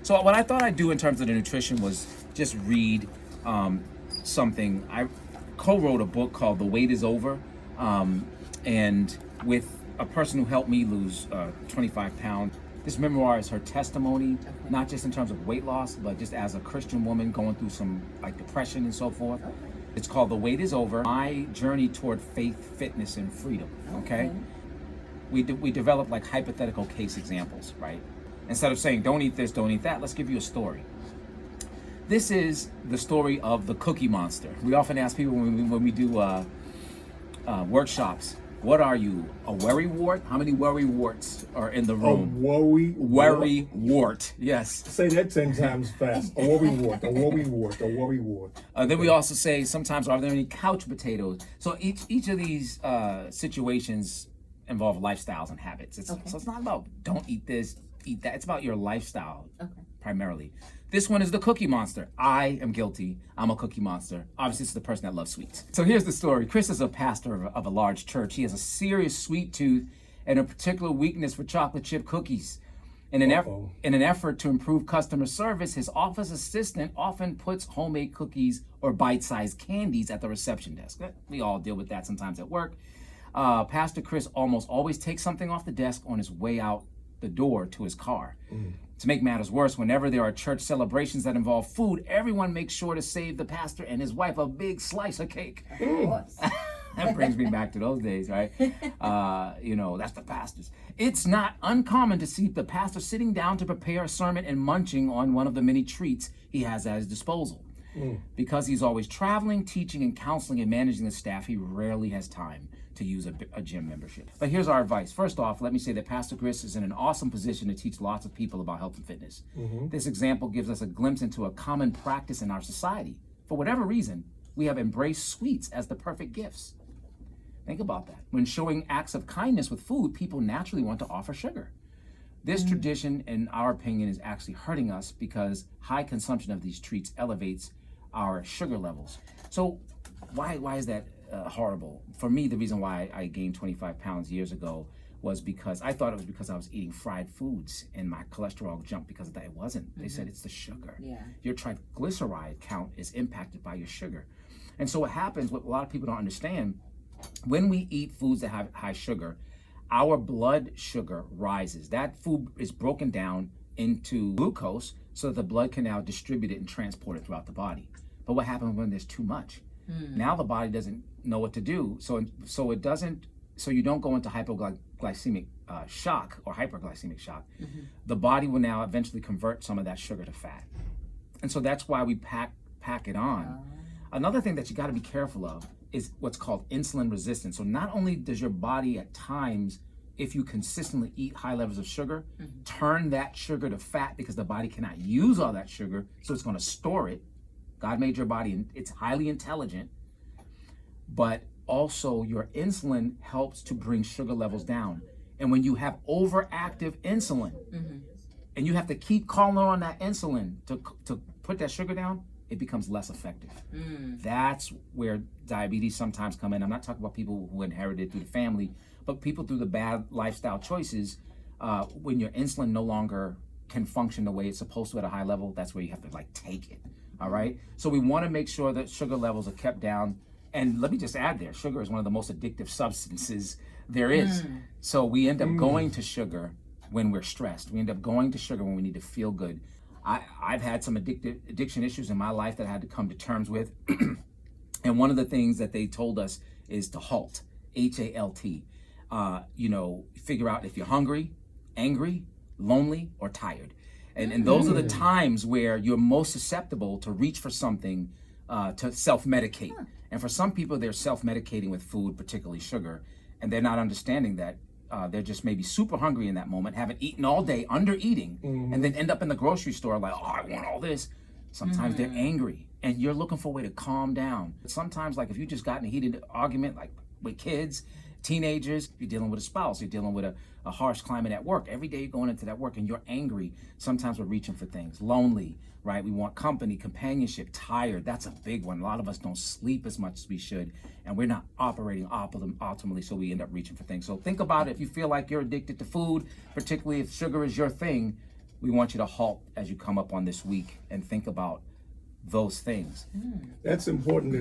So what I thought I'd do in terms of the nutrition was just read something. I co-wrote a book called The Wait Is Over, and with a person who helped me lose 25 pounds. This memoir is her testimony, not just in terms of weight loss, but just as a Christian woman going through some like depression and so forth. It's called The Wait Is Over, My Journey Toward Faith, Fitness, and Freedom, okay? We develop like hypothetical case examples, right? Instead of saying, don't eat this, don't eat that, let's give you a story. This is the story of the Cookie Monster. We often ask people when we do workshops, what are you, a worrywart? How many worrywarts are in the room? Worrywart, yes. Say that 10 times fast. A worrywart, a worrywart, a worrywart. Then we also say sometimes, are there any couch potatoes? So each of these situations involve lifestyles and habits. So it's not about don't eat this, eat that. It's about your lifestyle primarily. This one is the Cookie Monster. I am guilty. I'm a cookie monster. Obviously, it's the person that loves sweets. So here's the story. Chris is a pastor of a large church. He has a serious sweet tooth and a particular weakness for chocolate chip cookies. In an effort to improve customer service, his office assistant often puts homemade cookies or bite-sized candies at the reception desk. We all deal with that sometimes at work. Pastor Chris almost always takes something off the desk on his way out the door to his car. To make matters worse, whenever there are church celebrations that involve food, everyone makes sure to save the pastor and his wife a big slice of cake. That brings me back to those days, right? That's the pastors. It's not uncommon to see the pastor sitting down to prepare a sermon and munching on one of the many treats he has at his disposal. Because he's always traveling, teaching, and counseling and managing the staff, he rarely has time to use a gym membership. But here's our advice. First off, let me say that Pastor Chris is in an awesome position to teach lots of people about health and fitness. This example gives us a glimpse into a common practice in our society. For whatever reason, we have embraced sweets as the perfect gifts. Think about that. When showing acts of kindness with food, people naturally want to offer sugar. This tradition, in our opinion, is actually hurting us because high consumption of these treats elevates our sugar levels. So why is that horrible? For me, the reason why I gained 25 pounds years ago was because I thought it was because I was eating fried foods and my cholesterol jumped because of that. It wasn't. They said it's the sugar. Your triglyceride count is impacted by your sugar. And so what happens, what a lot of people don't understand, when we eat foods that have high sugar, our blood sugar rises. That food is broken down into glucose so that the blood can now distribute it and transport it throughout the body. But what happens when there's too much? Now the body doesn't know what to do. So you don't go into hypoglycemic shock or hyperglycemic shock. The body will now eventually convert some of that sugar to fat. And so that's why we pack it on. Another thing that you got to be careful of is what's called insulin resistance. So not only does your body at times, if you consistently eat high levels of sugar, turn that sugar to fat because the body cannot use all that sugar, so it's going to store it. God made your body and it's highly intelligent, but also your insulin helps to bring sugar levels down. And when you have overactive insulin and you have to keep calling on that insulin to put that sugar down, it becomes less effective. That's where diabetes sometimes come in. I'm not talking about people who inherited through the family, but people through the bad lifestyle choices. When your insulin no longer can function the way it's supposed to at a high level, that's where you have to take it. All right. So we want to make sure that sugar levels are kept down. And let me just add there, sugar is one of the most addictive substances there is. So we end up going to sugar when we're stressed. We end up going to sugar when we need to feel good. I've had some addiction issues in my life that I had to come to terms with. And one of the things that they told us is to halt, H-A-L-T. Figure out if you're hungry, angry, lonely, or tired. And those are the times where you're most susceptible to reach for something to self-medicate. And for some people, they're self-medicating with food, particularly sugar, and they're not understanding that they're just maybe super hungry in that moment, haven't eaten all day, under-eating, and then end up in the grocery store like, oh, I want all this. Sometimes they're angry, and you're looking for a way to calm down. Sometimes, if you just got in a heated argument, with kids, teenagers, you're dealing with a spouse, you're dealing with a harsh climate at work. Every day you're going into that work and you're angry. Sometimes we're reaching for things. Lonely, right? We want company, companionship, tired. That's a big one. A lot of us don't sleep as much as we should, and we're not operating optimally, so we end up reaching for things. So think about it. If you feel like you're addicted to food, particularly if sugar is your thing, we want you to halt as you come up on this week and think about those things. That's important.